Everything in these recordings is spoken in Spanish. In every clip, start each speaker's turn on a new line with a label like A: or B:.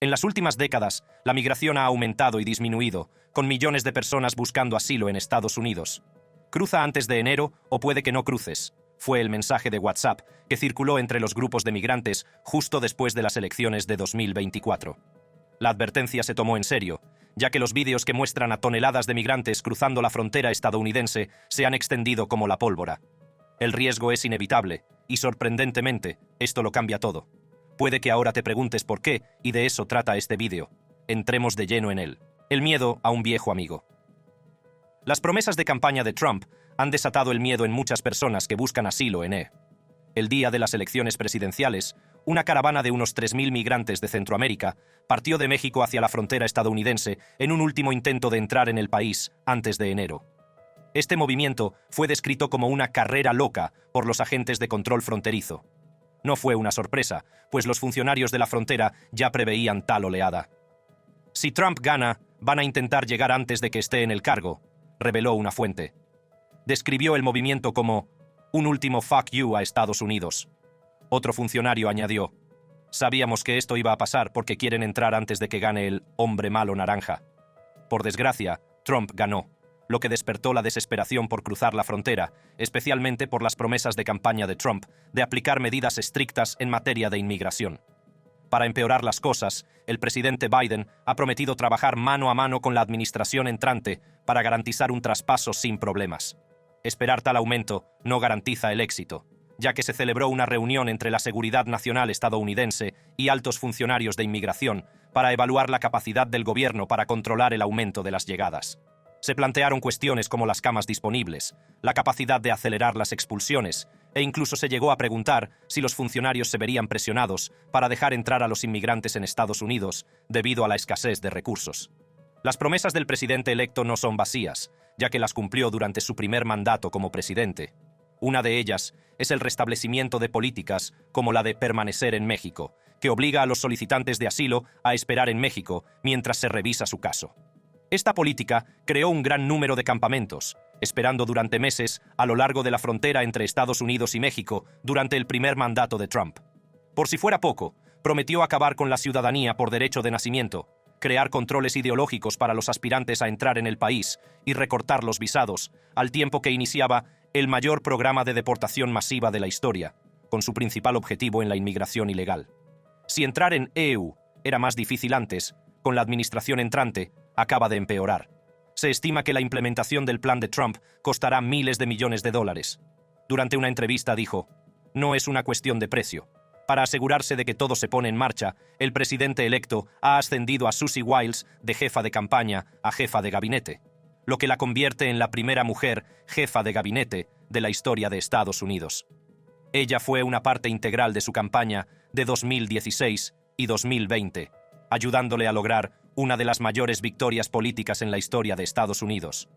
A: En las últimas décadas, la migración ha aumentado y disminuido, con millones de personas buscando asilo en Estados Unidos. Cruza antes de enero o puede que no cruces, fue el mensaje de WhatsApp que circuló entre los grupos de migrantes justo después de las elecciones de 2024. La advertencia se tomó en serio, ya que los vídeos que muestran a toneladas de migrantes cruzando la frontera estadounidense se han extendido como la pólvora. El riesgo es inevitable, y sorprendentemente, esto lo cambia todo. Puede que ahora te preguntes por qué, y de eso trata este vídeo. Entremos de lleno en él. El miedo a un viejo amigo. Las promesas de campaña de Trump han desatado el miedo en muchas personas que buscan asilo en El día de las elecciones presidenciales, una caravana de unos 3.000 migrantes de Centroamérica partió de México hacia la frontera estadounidense en un último intento de entrar en el país antes de enero. Este movimiento fue descrito como una carrera loca por los agentes de control fronterizo. No fue una sorpresa, pues los funcionarios de la frontera ya preveían tal oleada. Si Trump gana, van a intentar llegar antes de que esté en el cargo, reveló una fuente. Describió el movimiento como un último fuck you a Estados Unidos. Otro funcionario añadió: sabíamos que esto iba a pasar porque quieren entrar antes de que gane el hombre malo naranja. Por desgracia, Trump ganó, lo que despertó la desesperación por cruzar la frontera, especialmente por las promesas de campaña de Trump de aplicar medidas estrictas en materia de inmigración. Para empeorar las cosas, el presidente Biden ha prometido trabajar mano a mano con la administración entrante para garantizar un traspaso sin problemas. Esperar tal aumento no garantiza el éxito, ya que se celebró una reunión entre la Seguridad Nacional estadounidense y altos funcionarios de inmigración para evaluar la capacidad del gobierno para controlar el aumento de las llegadas. Se plantearon cuestiones como las camas disponibles, la capacidad de acelerar las expulsiones, e incluso se llegó a preguntar si los funcionarios se verían presionados para dejar entrar a los inmigrantes en Estados Unidos debido a la escasez de recursos. Las promesas del presidente electo no son vacías, ya que las cumplió durante su primer mandato como presidente. Una de ellas es el restablecimiento de políticas como la de permanecer en México, que obliga a los solicitantes de asilo a esperar en México mientras se revisa su caso. Esta política creó un gran número de campamentos, esperando durante meses a lo largo de la frontera entre Estados Unidos y México durante el primer mandato de Trump. Por si fuera poco, prometió acabar con la ciudadanía por derecho de nacimiento, crear controles ideológicos para los aspirantes a entrar en el país y recortar los visados, al tiempo que iniciaba el mayor programa de deportación masiva de la historia, con su principal objetivo en la inmigración ilegal. Si entrar en EU era más difícil antes, con la administración entrante, acaba de empeorar. Se estima que la implementación del plan de Trump costará miles de millones de dólares. Durante una entrevista dijo: no es una cuestión de precio. Para asegurarse de que todo se pone en marcha, el presidente electo ha ascendido a Susie Wiles de jefa de campaña a jefa de gabinete, lo que la convierte en la primera mujer jefa de gabinete de la historia de Estados Unidos. Ella fue una parte integral de su campaña de 2016 y 2020, ayudándole a lograr una de las mayores victorias políticas en la historia de Estados Unidos.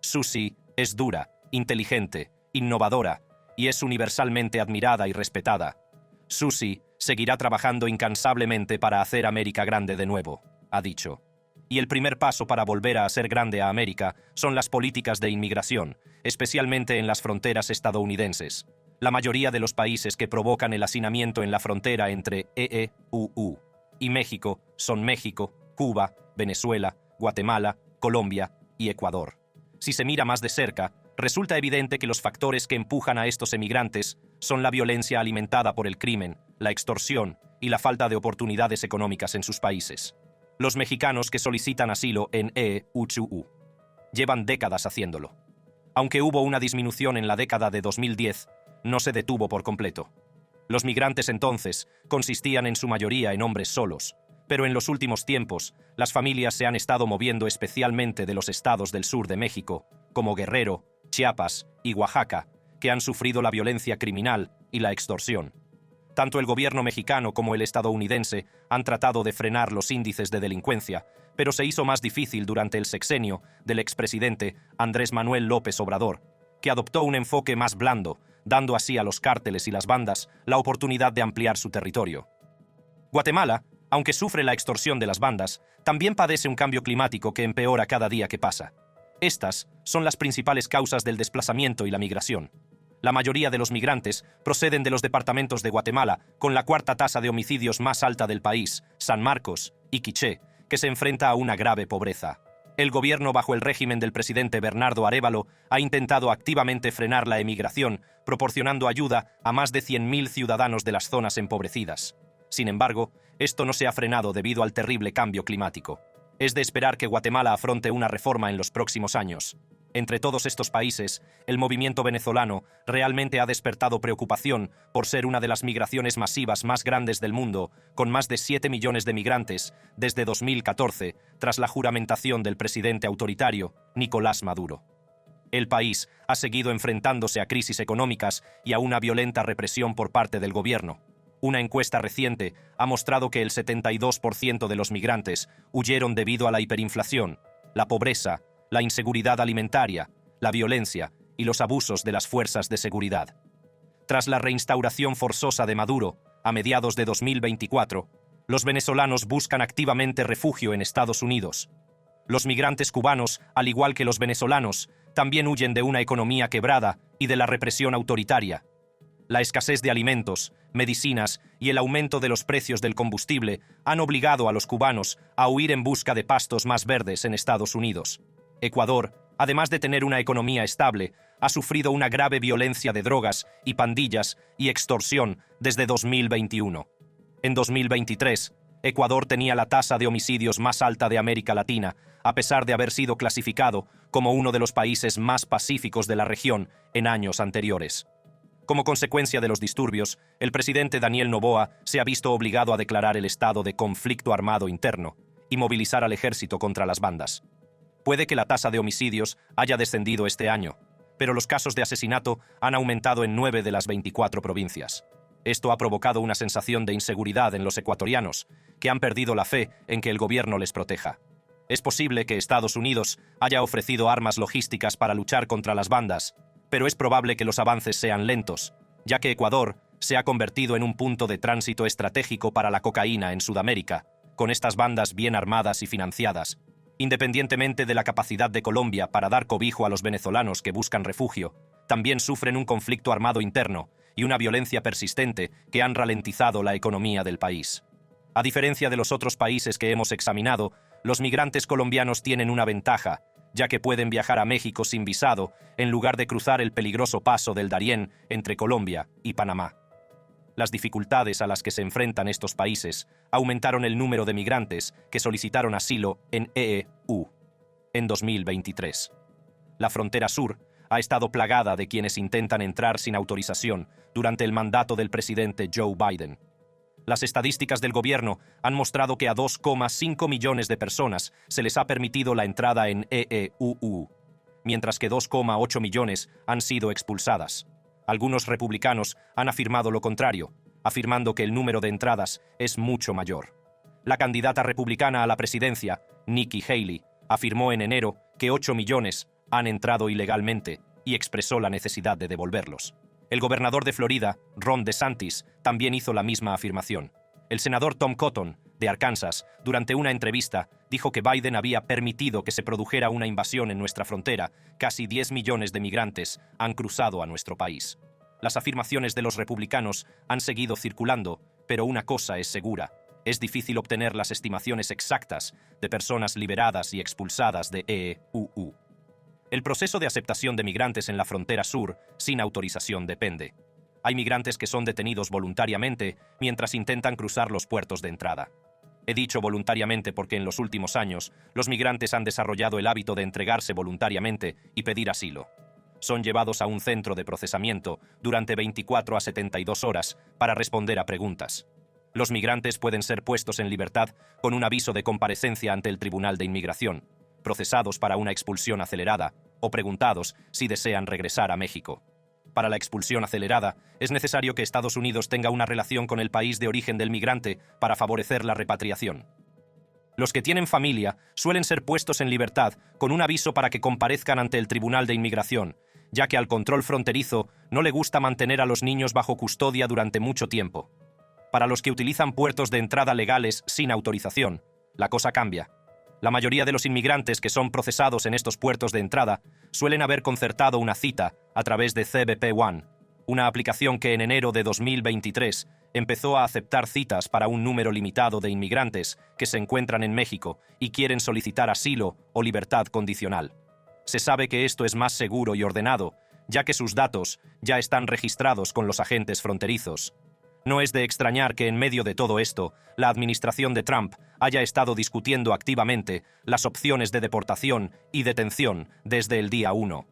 A: Susie es dura, inteligente, innovadora y es universalmente admirada y respetada. Susie seguirá trabajando incansablemente para hacer América grande de nuevo, ha dicho. Y el primer paso para volver a hacer grande a América son las políticas de inmigración, especialmente en las fronteras estadounidenses. La mayoría de los países que provocan el hacinamiento en la frontera entre EU y México son México, Cuba, Venezuela, Guatemala, Colombia y Ecuador. Si se mira más de cerca, resulta evidente que los factores que empujan a estos emigrantes son la violencia alimentada por el crimen, la extorsión y la falta de oportunidades económicas en sus países. Los mexicanos que solicitan asilo en EU llevan décadas haciéndolo. Aunque hubo una disminución en la década de 2010, no se detuvo por completo. Los migrantes entonces consistían en su mayoría en hombres solos, pero en los últimos tiempos las familias se han estado moviendo especialmente de los estados del sur de México, como Guerrero, Chiapas y Oaxaca, que han sufrido la violencia criminal y la extorsión. Tanto el gobierno mexicano como el estadounidense han tratado de frenar los índices de delincuencia, pero se hizo más difícil durante el sexenio del expresidente Andrés Manuel López Obrador, que adoptó un enfoque más blando, dando así a los cárteles y las bandas la oportunidad de ampliar su territorio. Guatemala, aunque sufre la extorsión de las bandas, también padece un cambio climático que empeora cada día que pasa. Estas son las principales causas del desplazamiento y la migración. La mayoría de los migrantes proceden de los departamentos de Guatemala, con la cuarta tasa de homicidios más alta del país, San Marcos y Quiché, que se enfrenta a una grave pobreza. El gobierno, bajo el régimen del presidente Bernardo Arévalo, ha intentado activamente frenar la emigración, proporcionando ayuda a más de 100.000 ciudadanos de las zonas empobrecidas. Sin embargo, esto no se ha frenado debido al terrible cambio climático. Es de esperar que Guatemala afronte una reforma en los próximos años. Entre todos estos países, el movimiento venezolano realmente ha despertado preocupación por ser una de las migraciones masivas más grandes del mundo, con más de 7 millones de migrantes desde 2014, tras la juramentación del presidente autoritario Nicolás Maduro. El país ha seguido enfrentándose a crisis económicas y a una violenta represión por parte del gobierno. Una encuesta reciente ha mostrado que el 72% de los migrantes huyeron debido a la hiperinflación, la pobreza, la inseguridad alimentaria, la violencia y los abusos de las fuerzas de seguridad. Tras la reinstauración forzosa de Maduro, a mediados de 2024, los venezolanos buscan activamente refugio en Estados Unidos. Los migrantes cubanos, al igual que los venezolanos, también huyen de una economía quebrada y de la represión autoritaria. La escasez de alimentos, medicinas y el aumento de los precios del combustible han obligado a los cubanos a huir en busca de pastos más verdes en Estados Unidos. Ecuador, además de tener una economía estable, ha sufrido una grave violencia de drogas y pandillas y extorsión desde 2021. En 2023, Ecuador tenía la tasa de homicidios más alta de América Latina, a pesar de haber sido clasificado como uno de los países más pacíficos de la región en años anteriores. Como consecuencia de los disturbios, el presidente Daniel Noboa se ha visto obligado a declarar el estado de conflicto armado interno y movilizar al ejército contra las bandas. Puede que la tasa de homicidios haya descendido este año, pero los casos de asesinato han aumentado en 9 de las 24 provincias. Esto ha provocado una sensación de inseguridad en los ecuatorianos, que han perdido la fe en que el gobierno les proteja. Es posible que Estados Unidos haya ofrecido armas logísticas para luchar contra las bandas, pero es probable que los avances sean lentos, ya que Ecuador se ha convertido en un punto de tránsito estratégico para la cocaína en Sudamérica, con estas bandas bien armadas y financiadas. Independientemente de la capacidad de Colombia para dar cobijo a los venezolanos que buscan refugio, también sufren un conflicto armado interno y una violencia persistente que han ralentizado la economía del país. A diferencia de los otros países que hemos examinado, los migrantes colombianos tienen una ventaja, ya que pueden viajar a México sin visado en lugar de cruzar el peligroso paso del Darién entre Colombia y Panamá. Las dificultades a las que se enfrentan estos países aumentaron el número de migrantes que solicitaron asilo en EU en 2023. La frontera sur ha estado plagada de quienes intentan entrar sin autorización durante el mandato del presidente Joe Biden. Las estadísticas del gobierno han mostrado que a 2,5 millones de personas se les ha permitido la entrada en EU, mientras que 2,8 millones han sido expulsadas. Algunos republicanos han afirmado lo contrario, afirmando que el número de entradas es mucho mayor. La candidata republicana a la presidencia, Nikki Haley, afirmó en enero que 8 millones han entrado ilegalmente y expresó la necesidad de devolverlos. El gobernador de Florida, Ron DeSantis, también hizo la misma afirmación. El senador Tom Cotton, de Arkansas, durante una entrevista, dijo que Biden había permitido que se produjera una invasión en nuestra frontera. Casi 10 millones de migrantes han cruzado a nuestro país. Las afirmaciones de los republicanos han seguido circulando, pero una cosa es segura. Es difícil obtener las estimaciones exactas de personas liberadas y expulsadas de EU. El proceso de aceptación de migrantes en la frontera sur, sin autorización, depende. Hay migrantes que son detenidos voluntariamente mientras intentan cruzar los puertos de entrada. He dicho voluntariamente porque en los últimos años los migrantes han desarrollado el hábito de entregarse voluntariamente y pedir asilo. Son llevados a un centro de procesamiento durante 24 a 72 horas para responder a preguntas. Los migrantes pueden ser puestos en libertad con un aviso de comparecencia ante el Tribunal de Inmigración, procesados para una expulsión acelerada o preguntados si desean regresar a México. Para la expulsión acelerada, es necesario que Estados Unidos tenga una relación con el país de origen del migrante para favorecer la repatriación. Los que tienen familia suelen ser puestos en libertad con un aviso para que comparezcan ante el Tribunal de Inmigración, ya que al control fronterizo no le gusta mantener a los niños bajo custodia durante mucho tiempo. Para los que utilizan puertos de entrada legales sin autorización, la cosa cambia. La mayoría de los inmigrantes que son procesados en estos puertos de entrada suelen haber concertado una cita a través de CBP One una aplicación que en enero de 2023 empezó a aceptar citas para un número limitado de inmigrantes que se encuentran en México y quieren solicitar asilo o libertad condicional. Se sabe que esto es más seguro y ordenado, ya que sus datos ya están registrados con los agentes fronterizos. No es de extrañar que en medio de todo esto, la administración de Trump haya estado discutiendo activamente las opciones de deportación y detención desde el día 1.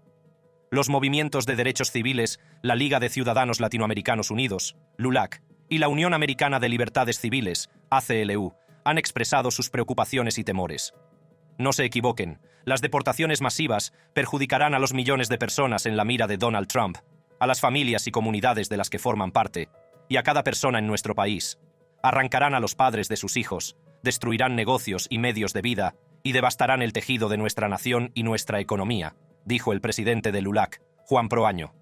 A: Los movimientos de derechos civiles, la Liga de Ciudadanos Latinoamericanos Unidos, LULAC, y la Unión Americana de Libertades Civiles, ACLU, han expresado sus preocupaciones y temores. No se equivoquen, las deportaciones masivas perjudicarán a los millones de personas en la mira de Donald Trump, a las familias y comunidades de las que forman parte, y a cada persona en nuestro país. Arrancarán a los padres de sus hijos, destruirán negocios y medios de vida, y devastarán el tejido de nuestra nación y nuestra economía, dijo el presidente de LULAC, Juan Proaño.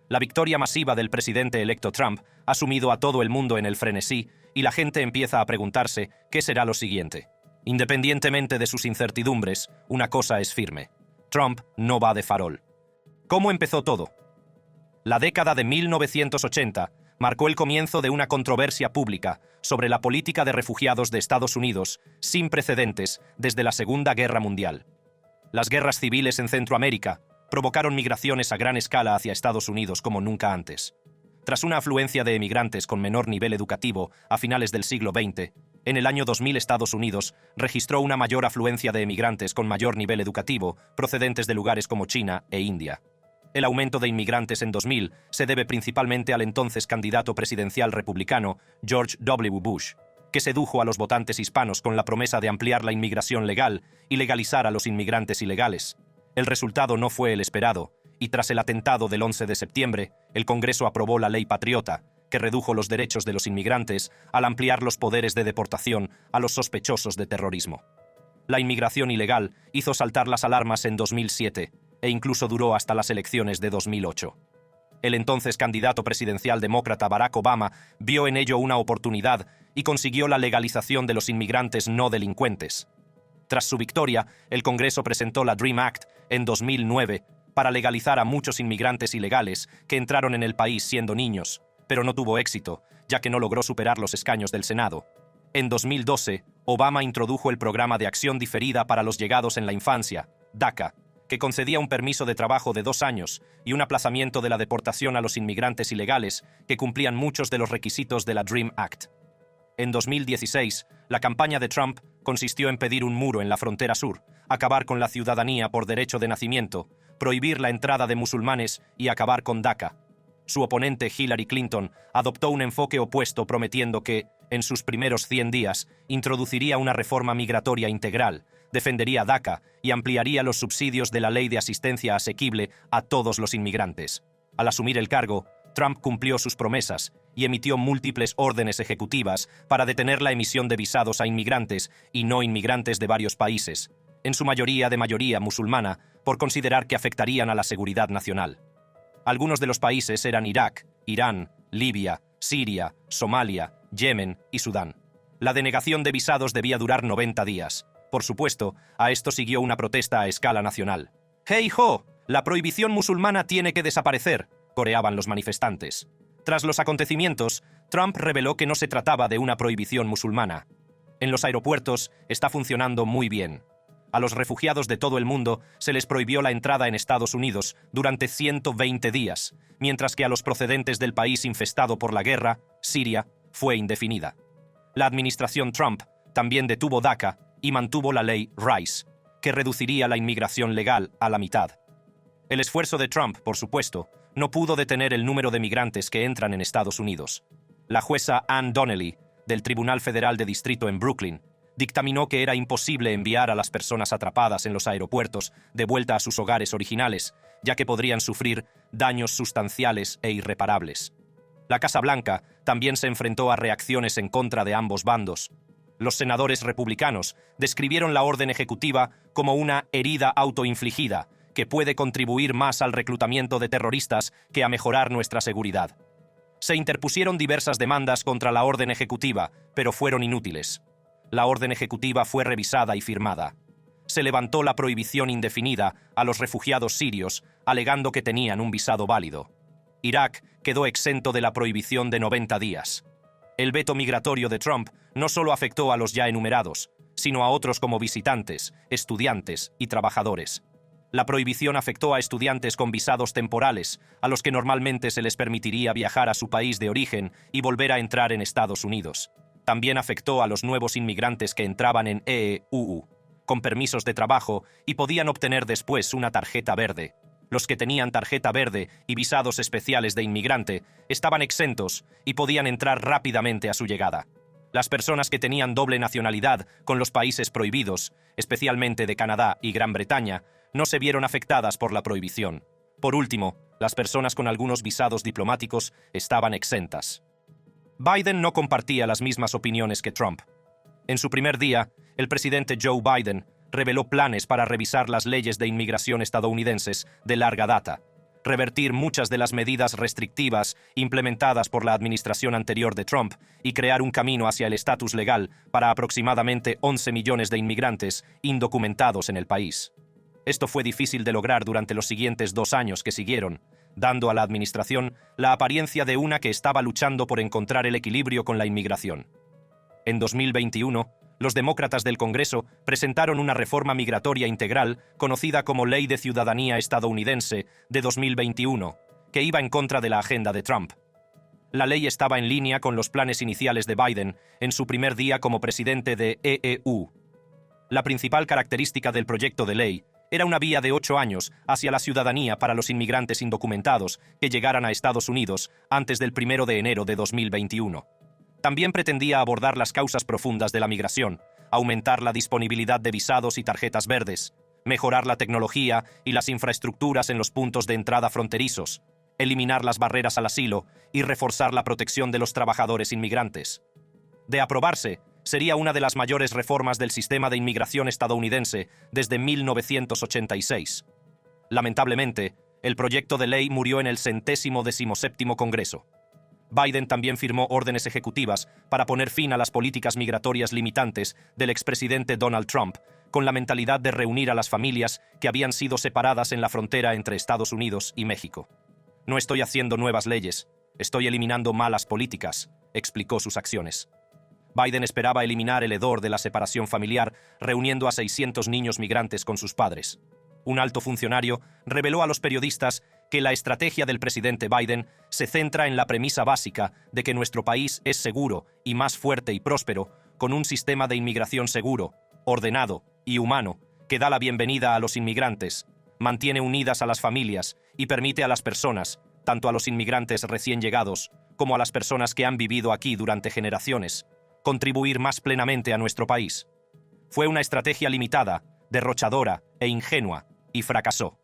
A: La victoria masiva del presidente electo Trump ha sumido a todo el mundo en el frenesí y la gente empieza a preguntarse qué será lo siguiente. Independientemente de sus incertidumbres, una cosa es firme. Trump no va de farol. ¿Cómo empezó todo? La década de 1980 marcó el comienzo de una controversia pública sobre la política de refugiados de Estados Unidos sin precedentes desde la Segunda Guerra Mundial. Las guerras civiles en Centroamérica provocaron migraciones a gran escala hacia Estados Unidos como nunca antes. Tras una afluencia de emigrantes con menor nivel educativo a finales del siglo XX, en el año 2000 Estados Unidos registró una mayor afluencia de emigrantes con mayor nivel educativo procedentes de lugares como China e India. El aumento de inmigrantes en 2000 se debe principalmente al entonces candidato presidencial republicano George W. Bush, que sedujo a los votantes hispanos con la promesa de ampliar la inmigración legal y legalizar a los inmigrantes ilegales. El resultado no fue el esperado, y tras el atentado del 11 de septiembre, el Congreso aprobó la Ley Patriota, que redujo los derechos de los inmigrantes al ampliar los poderes de deportación a los sospechosos de terrorismo. La inmigración ilegal hizo saltar las alarmas en 2007 e incluso duró hasta las elecciones de 2008. El entonces candidato presidencial demócrata Barack Obama vio en ello una oportunidad y consiguió la legalización de los inmigrantes no delincuentes. Tras su victoria, el Congreso presentó la DREAM Act en 2009 para legalizar a muchos inmigrantes ilegales que entraron en el país siendo niños, pero no tuvo éxito, ya que no logró superar los escaños del Senado. En 2012, Obama introdujo el Programa de Acción Diferida para los Llegados en la Infancia, DACA, que concedía un permiso de trabajo de 2 años y un aplazamiento de la deportación a los inmigrantes ilegales que cumplían muchos de los requisitos de la DREAM Act. En 2016, la campaña de Trump consistió en pedir un muro en la frontera sur, acabar con la ciudadanía por derecho de nacimiento, prohibir la entrada de musulmanes y acabar con DACA. Su oponente Hillary Clinton adoptó un enfoque opuesto prometiendo que, en sus primeros 100 días, introduciría una reforma migratoria integral, defendería DACA y ampliaría los subsidios de la Ley de Asistencia Asequible a todos los inmigrantes. Al asumir el cargo, Trump cumplió sus promesas y emitió múltiples órdenes ejecutivas para detener la emisión de visados a inmigrantes y no inmigrantes de varios países, en su mayoría de mayoría musulmana, por considerar que afectarían a la seguridad nacional. Algunos de los países eran Irak, Irán, Libia, Siria, Somalia, Yemen y Sudán. La denegación de visados debía durar 90 días. Por supuesto, a esto siguió una protesta a escala nacional. ¡Hey ho! La prohibición musulmana tiene que desaparecer, coreaban los manifestantes. Tras los acontecimientos, Trump reveló que no se trataba de una prohibición musulmana. En los aeropuertos está funcionando muy bien. A los refugiados de todo el mundo se les prohibió la entrada en Estados Unidos durante 120 días, mientras que a los procedentes del país infestado por la guerra, Siria, fue indefinida. La administración Trump también detuvo DACA y mantuvo la ley Rice, que reduciría la inmigración legal a la mitad. El esfuerzo de Trump, por supuesto, no pudo detener el número de migrantes que entran en Estados Unidos. La jueza Ann Donnelly, del Tribunal Federal de Distrito en Brooklyn, dictaminó que era imposible enviar a las personas atrapadas en los aeropuertos de vuelta a sus hogares originales, ya que podrían sufrir daños sustanciales e irreparables. La Casa Blanca también se enfrentó a reacciones en contra de ambos bandos. Los senadores republicanos describieron la orden ejecutiva como una herida autoinfligida que puede contribuir más al reclutamiento de terroristas que a mejorar nuestra seguridad. Se interpusieron diversas demandas contra la orden ejecutiva, pero fueron inútiles. La orden ejecutiva fue revisada y firmada. Se levantó la prohibición indefinida a los refugiados sirios, alegando que tenían un visado válido. Irak quedó exento de la prohibición de 90 días. El veto migratorio de Trump no solo afectó a los ya enumerados, sino a otros como visitantes, estudiantes y trabajadores. La prohibición afectó a estudiantes con visados temporales, a los que normalmente se les permitiría viajar a su país de origen y volver a entrar en Estados Unidos. También afectó a los nuevos inmigrantes que entraban en EEUU, con permisos de trabajo y podían obtener después una tarjeta verde. Los que tenían tarjeta verde y visados especiales de inmigrante estaban exentos y podían entrar rápidamente a su llegada. Las personas que tenían doble nacionalidad con los países prohibidos, especialmente de Canadá y Gran Bretaña, no se vieron afectadas por la prohibición. Por último, las personas con algunos visados diplomáticos estaban exentas. Biden no compartía las mismas opiniones que Trump. En su primer día, el presidente Joe Biden reveló planes para revisar las leyes de inmigración estadounidenses de larga data, revertir muchas de las medidas restrictivas implementadas por la administración anterior de Trump y crear un camino hacia el estatus legal para aproximadamente 11 millones de inmigrantes indocumentados en el país. Esto fue difícil de lograr durante los siguientes 2 años que siguieron, dando a la administración la apariencia de una que estaba luchando por encontrar el equilibrio con la inmigración. En 2021, los demócratas del Congreso presentaron una reforma migratoria integral conocida como Ley de Ciudadanía Estadounidense de 2021, que iba en contra de la agenda de Trump. La ley estaba en línea con los planes iniciales de Biden en su primer día como presidente de EEU. La principal característica del proyecto de ley era una vía de 8 años hacia la ciudadanía para los inmigrantes indocumentados que llegaran a Estados Unidos antes del 1 de enero de 2021. También pretendía abordar las causas profundas de la migración, aumentar la disponibilidad de visados y tarjetas verdes, mejorar la tecnología y las infraestructuras en los puntos de entrada fronterizos, eliminar las barreras al asilo y reforzar la protección de los trabajadores inmigrantes. De aprobarse, sería una de las mayores reformas del sistema de inmigración estadounidense desde 1986. Lamentablemente, el proyecto de ley murió en el 117º Congreso. Biden también firmó órdenes ejecutivas para poner fin a las políticas migratorias limitantes del expresidente Donald Trump, con la mentalidad de reunir a las familias que habían sido separadas en la frontera entre Estados Unidos y México. No estoy haciendo nuevas leyes, estoy eliminando malas políticas, explicó sus acciones. Biden esperaba eliminar el hedor de la separación familiar, reuniendo a 600 niños migrantes con sus padres. Un alto funcionario reveló a los periodistas que la estrategia del presidente Biden se centra en la premisa básica de que nuestro país es seguro y más fuerte y próspero, con un sistema de inmigración seguro, ordenado y humano, que da la bienvenida a los inmigrantes, mantiene unidas a las familias y permite a las personas, tanto a los inmigrantes recién llegados como a las personas que han vivido aquí durante generaciones, contribuir más plenamente a nuestro país. Fue una estrategia limitada, derrochadora e ingenua, y fracasó.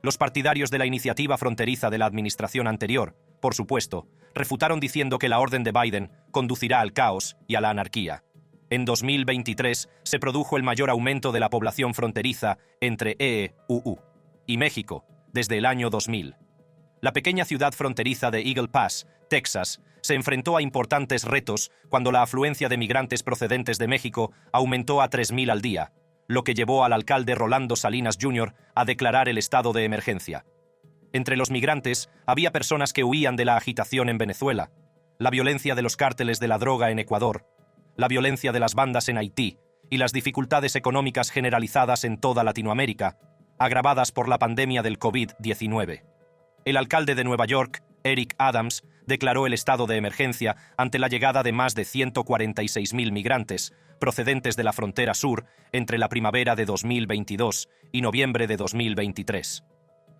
A: Los partidarios de la iniciativa fronteriza de la administración anterior, por supuesto, refutaron diciendo que la orden de Biden conducirá al caos y a la anarquía. En 2023 se produjo el mayor aumento de la población fronteriza entre EEUU y México desde el año 2000. La pequeña ciudad fronteriza de Eagle Pass, Texas, se enfrentó a importantes retos cuando la afluencia de migrantes procedentes de México aumentó a 3.000 al día, lo que llevó al alcalde Rolando Salinas Jr. a declarar el estado de emergencia. Entre los migrantes había personas que huían de la agitación en Venezuela, la violencia de los cárteles de la droga en Ecuador, la violencia de las bandas en Haití y las dificultades económicas generalizadas en toda Latinoamérica, agravadas por la pandemia del COVID-19. El alcalde de Nueva York, Eric Adams, declaró el estado de emergencia ante la llegada de más de 146.000 migrantes procedentes de la frontera sur entre la primavera de 2022 y noviembre de 2023.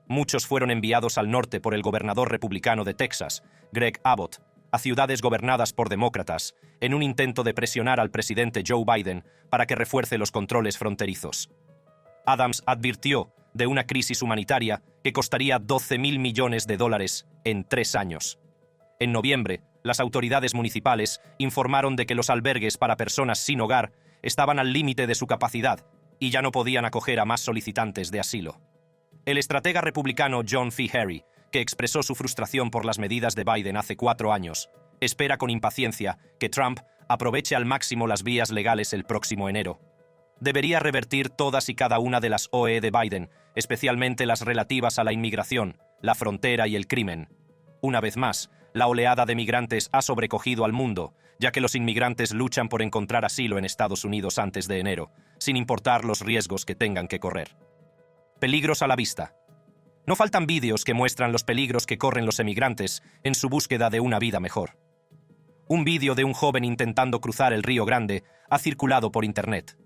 A: Muchos fueron enviados al norte por el gobernador republicano de Texas, Greg Abbott, a ciudades gobernadas por demócratas, en un intento de presionar al presidente Joe Biden para que refuerce los controles fronterizos. Adams advirtió de una crisis humanitaria que costaría $12.000 millones en 3 años. En noviembre, las autoridades municipales informaron de que los albergues para personas sin hogar estaban al límite de su capacidad y ya no podían acoger a más solicitantes de asilo. El estratega republicano John F. Harry, que expresó su frustración por las medidas de Biden hace 4 años, espera con impaciencia que Trump aproveche al máximo las vías legales el próximo enero. Debería revertir todas y cada una de las OE de Biden, especialmente las relativas a la inmigración, la frontera y el crimen. Una vez más, la oleada de migrantes ha sobrecogido al mundo, ya que los inmigrantes luchan por encontrar asilo en Estados Unidos antes de enero, sin importar los riesgos que tengan que correr. Peligros a la vista. No faltan vídeos que muestran los peligros que corren los emigrantes en su búsqueda de una vida mejor. Un vídeo de un joven intentando cruzar el Río Grande ha circulado por internet.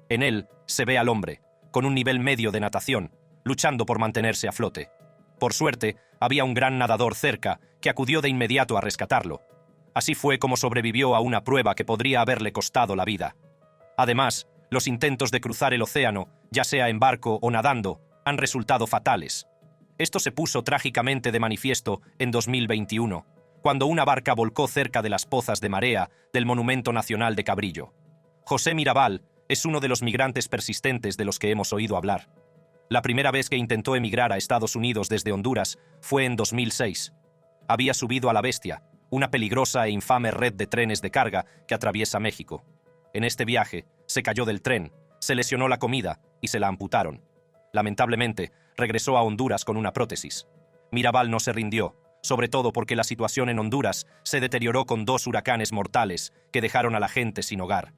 A: En él se ve al hombre, con un nivel medio de natación, luchando por mantenerse a flote. Por suerte, había un gran nadador cerca que acudió de inmediato a rescatarlo. Así fue como sobrevivió a una prueba que podría haberle costado la vida. Además, los intentos de cruzar el océano, ya sea en barco o nadando, han resultado fatales. Esto se puso trágicamente de manifiesto en 2021, cuando una barca volcó cerca de las pozas de marea del Monumento Nacional de Cabrillo. José Mirabal es uno de los migrantes persistentes de los que hemos oído hablar. La primera vez que intentó emigrar a Estados Unidos desde Honduras fue en 2006. Había subido a la Bestia, una peligrosa e infame red de trenes de carga que atraviesa México. En este viaje, se cayó del tren, se lesionó la comida y se la amputaron. Lamentablemente, regresó a Honduras con una prótesis. Mirabal no se rindió, sobre todo porque la situación en Honduras se deterioró con 2 huracanes mortales que dejaron a la gente sin hogar.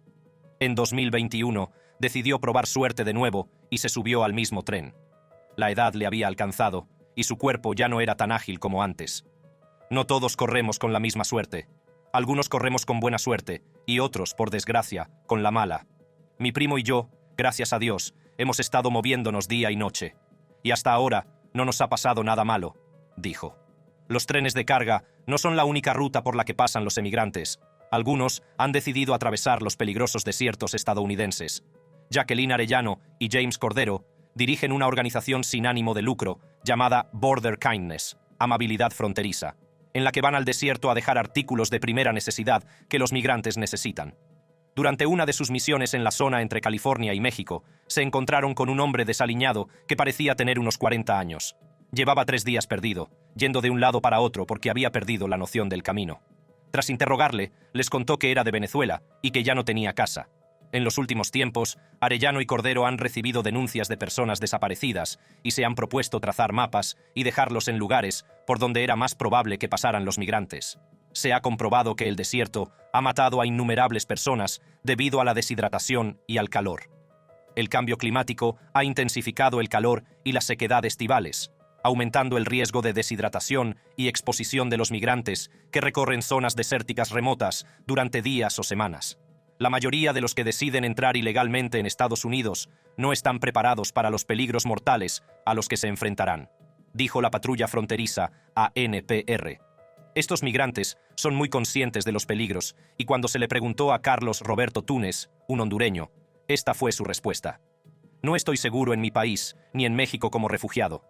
A: En 2021, decidió probar suerte de nuevo y se subió al mismo tren. La edad le había alcanzado y su cuerpo ya no era tan ágil como antes. No todos corremos con la misma suerte. Algunos corremos con buena suerte y otros, por desgracia, con la mala. Mi primo y yo, gracias a Dios, hemos estado moviéndonos día y noche. Y hasta ahora no nos ha pasado nada malo, dijo. Los trenes de carga no son la única ruta por la que pasan los emigrantes. Algunos han decidido atravesar los peligrosos desiertos estadounidenses. Jacqueline Arellano y James Cordero dirigen una organización sin ánimo de lucro llamada Border Kindness, Amabilidad Fronteriza, en la que van al desierto a dejar artículos de primera necesidad que los migrantes necesitan. Durante una de sus misiones en la zona entre California y México, se encontraron con un hombre desaliñado que parecía tener unos 40 años. Llevaba 3 días perdido, yendo de un lado para otro porque había perdido la noción del camino. Tras interrogarle, les contó que era de Venezuela y que ya no tenía casa. En los últimos tiempos, Arellano y Cordero han recibido denuncias de personas desaparecidas y se han propuesto trazar mapas y dejarlos en lugares por donde era más probable que pasaran los migrantes. Se ha comprobado que el desierto ha matado a innumerables personas debido a la deshidratación y al calor. El cambio climático ha intensificado el calor y la sequedad estivales, aumentando el riesgo de deshidratación y exposición de los migrantes que recorren zonas desérticas remotas durante días o semanas. La mayoría de los que deciden entrar ilegalmente en Estados Unidos no están preparados para los peligros mortales a los que se enfrentarán, dijo la patrulla fronteriza a NPR. Estos migrantes son muy conscientes de los peligros y cuando se le preguntó a Carlos Roberto Túnez, un hondureño, esta fue su respuesta. No estoy seguro en mi país ni en México como refugiado.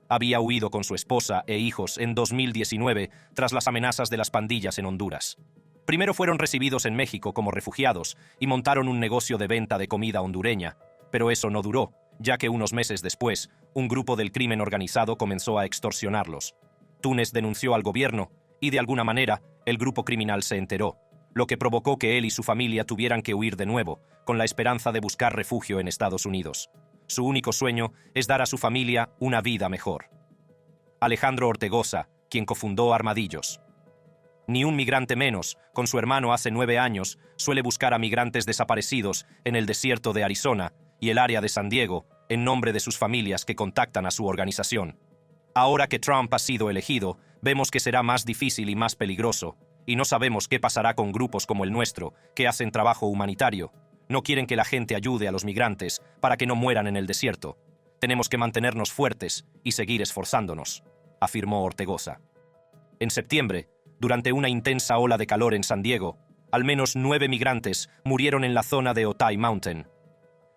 A: Había huido con su esposa e hijos en 2019 tras las amenazas de las pandillas en Honduras. Primero fueron recibidos en México como refugiados y montaron un negocio de venta de comida hondureña, pero eso no duró, ya que unos meses después, un grupo del crimen organizado comenzó a extorsionarlos. Túnez denunció al gobierno y, de alguna manera, el grupo criminal se enteró, lo que provocó que él y su familia tuvieran que huir de nuevo, con la esperanza de buscar refugio en Estados Unidos. Su único sueño es dar a su familia una vida mejor. Alejandro Ortegoza, quien cofundó Armadillos. Ni un migrante menos, con su hermano hace 9 años, suele buscar a migrantes desaparecidos en el desierto de Arizona y el área de San Diego, en nombre de sus familias que contactan a su organización. Ahora que Trump ha sido elegido, vemos que será más difícil y más peligroso, y no sabemos qué pasará con grupos como el nuestro, que hacen trabajo humanitario. No quieren que la gente ayude a los migrantes para que no mueran en el desierto. Tenemos que mantenernos fuertes y seguir esforzándonos, afirmó Ortegoza. En septiembre, durante una intensa ola de calor en San Diego, al menos 9 migrantes murieron en la zona de Otay Mountain.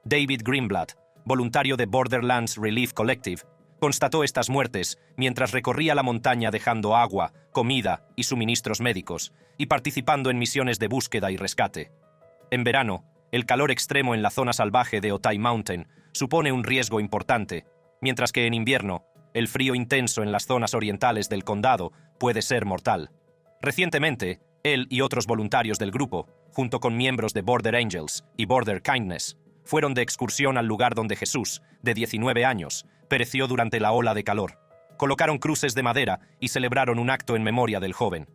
A: David Greenblatt, voluntario de Borderlands Relief Collective, constató estas muertes mientras recorría la montaña dejando agua, comida y suministros médicos, y participando en misiones de búsqueda y rescate. En verano, el calor extremo en la zona salvaje de Otay Mountain supone un riesgo importante, mientras que en invierno, el frío intenso en las zonas orientales del condado puede ser mortal. Recientemente, él y otros voluntarios del grupo, junto con miembros de Border Angels y Border Kindness, fueron de excursión al lugar donde Jesús, de 19 años, pereció durante la ola de calor. Colocaron cruces de madera y celebraron un acto en memoria del joven.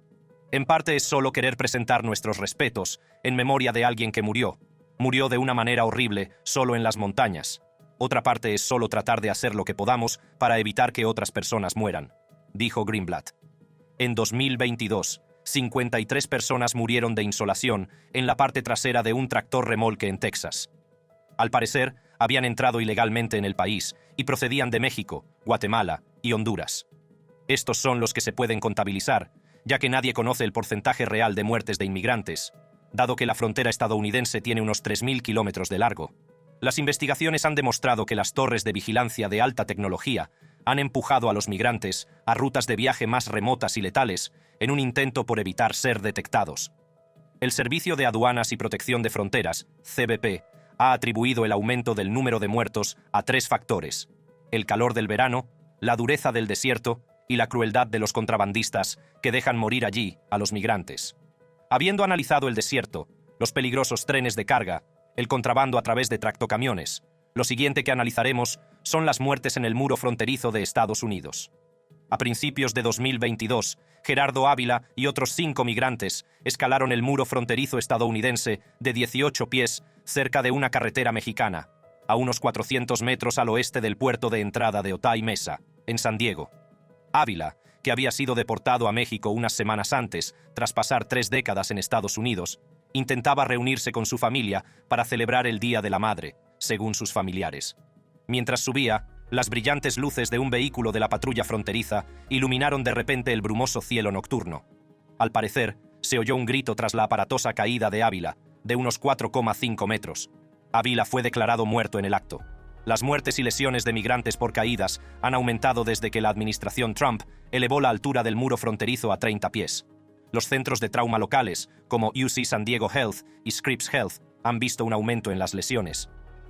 A: En parte es solo querer presentar nuestros respetos en memoria de alguien que murió. Murió de una manera horrible solo en las montañas. Otra parte es solo tratar de hacer lo que podamos para evitar que otras personas mueran, dijo Greenblatt. En 2022, 53 personas murieron de insolación en la parte trasera de un tractor remolque en Texas. Al parecer, habían entrado ilegalmente en el país y procedían de México, Guatemala y Honduras. Estos son los que se pueden contabilizar, ya que nadie conoce el porcentaje real de muertes de inmigrantes, dado que la frontera estadounidense tiene unos 3.000 kilómetros de largo. Las investigaciones han demostrado que las torres de vigilancia de alta tecnología han empujado a los migrantes a rutas de viaje más remotas y letales en un intento por evitar ser detectados. El Servicio de Aduanas y Protección de Fronteras, CBP, ha atribuido el aumento del número de muertos a 3 factores: el calor del verano, la dureza del desierto y la crueldad de los contrabandistas que dejan morir allí a los migrantes. Habiendo analizado el desierto, los peligrosos trenes de carga, el contrabando a través de tractocamiones, lo siguiente que analizaremos son las muertes en el muro fronterizo de Estados Unidos. A principios de 2022, Gerardo Ávila y otros 5 migrantes escalaron el muro fronterizo estadounidense de 18 pies cerca de una carretera mexicana, a unos 400 metros al oeste del puerto de entrada de Otay Mesa, en San Diego. Ávila, que había sido deportado a México unas semanas antes, tras pasar 3 décadas en Estados Unidos, intentaba reunirse con su familia para celebrar el Día de la Madre, según sus familiares. Mientras subía, las brillantes luces de un vehículo de la patrulla fronteriza iluminaron de repente el brumoso cielo nocturno. Al parecer, se oyó un grito tras la aparatosa caída de Ávila, de unos 4,5 metros. Ávila fue declarado muerto en el acto. Las muertes y lesiones de migrantes por caídas han aumentado desde que la administración Trump elevó la altura del muro fronterizo a 30 pies. Los centros de trauma locales, como UC San Diego Health y Scripps Health, han visto un aumento en las lesiones.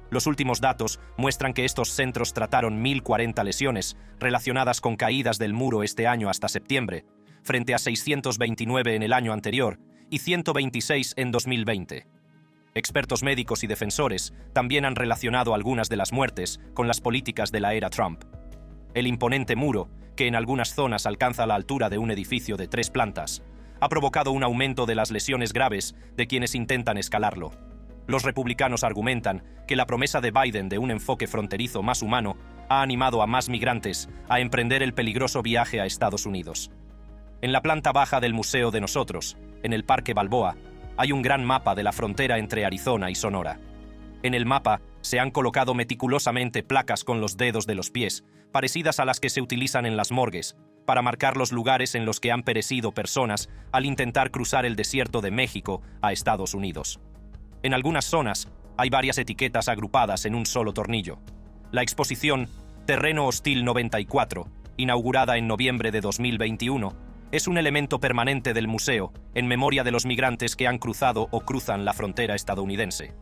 A: Los últimos datos muestran que estos centros trataron 1.040 lesiones relacionadas con caídas del muro este año hasta septiembre, frente a 629 en el año anterior y 126 en 2020. Expertos médicos y defensores también han relacionado algunas de las muertes con las políticas de la era Trump. El imponente muro, que en algunas zonas alcanza la altura de un edificio de 3 plantas, ha provocado un aumento de las lesiones graves de quienes intentan escalarlo. Los republicanos argumentan que la promesa de Biden de un enfoque fronterizo más humano ha animado a más migrantes a emprender el peligroso viaje a Estados Unidos. En la planta baja del Museo de Nosotros, en el Parque Balboa, hay un gran mapa de la frontera entre Arizona y Sonora. En el mapa se han colocado meticulosamente placas con los dedos de los pies, parecidas a las que se utilizan en las morgues, para marcar los lugares en los que han perecido personas al intentar cruzar el desierto de México a Estados Unidos. En algunas zonas hay varias etiquetas agrupadas en un solo tornillo. La exposición Terreno Hostil 94, inaugurada en noviembre de 2021, es un elemento permanente del museo en memoria de los migrantes que han cruzado o cruzan la frontera estadounidense.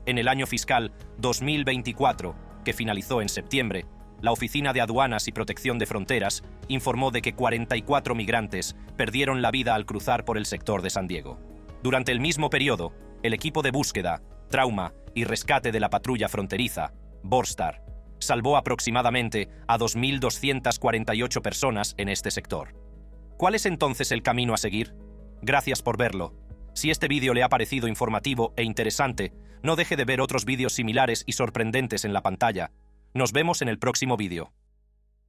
A: En el año fiscal 2024, que finalizó en septiembre, la Oficina de Aduanas y Protección de Fronteras informó de que 44 migrantes perdieron la vida al cruzar por el sector de San Diego. Durante el mismo periodo, el equipo de búsqueda, trauma y rescate de la patrulla fronteriza, Borstar, salvó aproximadamente a 2.248 personas en este sector. ¿Cuál es entonces el camino a seguir? Gracias por verlo. Si este vídeo le ha parecido informativo e interesante, no deje de ver otros vídeos similares y sorprendentes en la pantalla. Nos vemos en el próximo vídeo.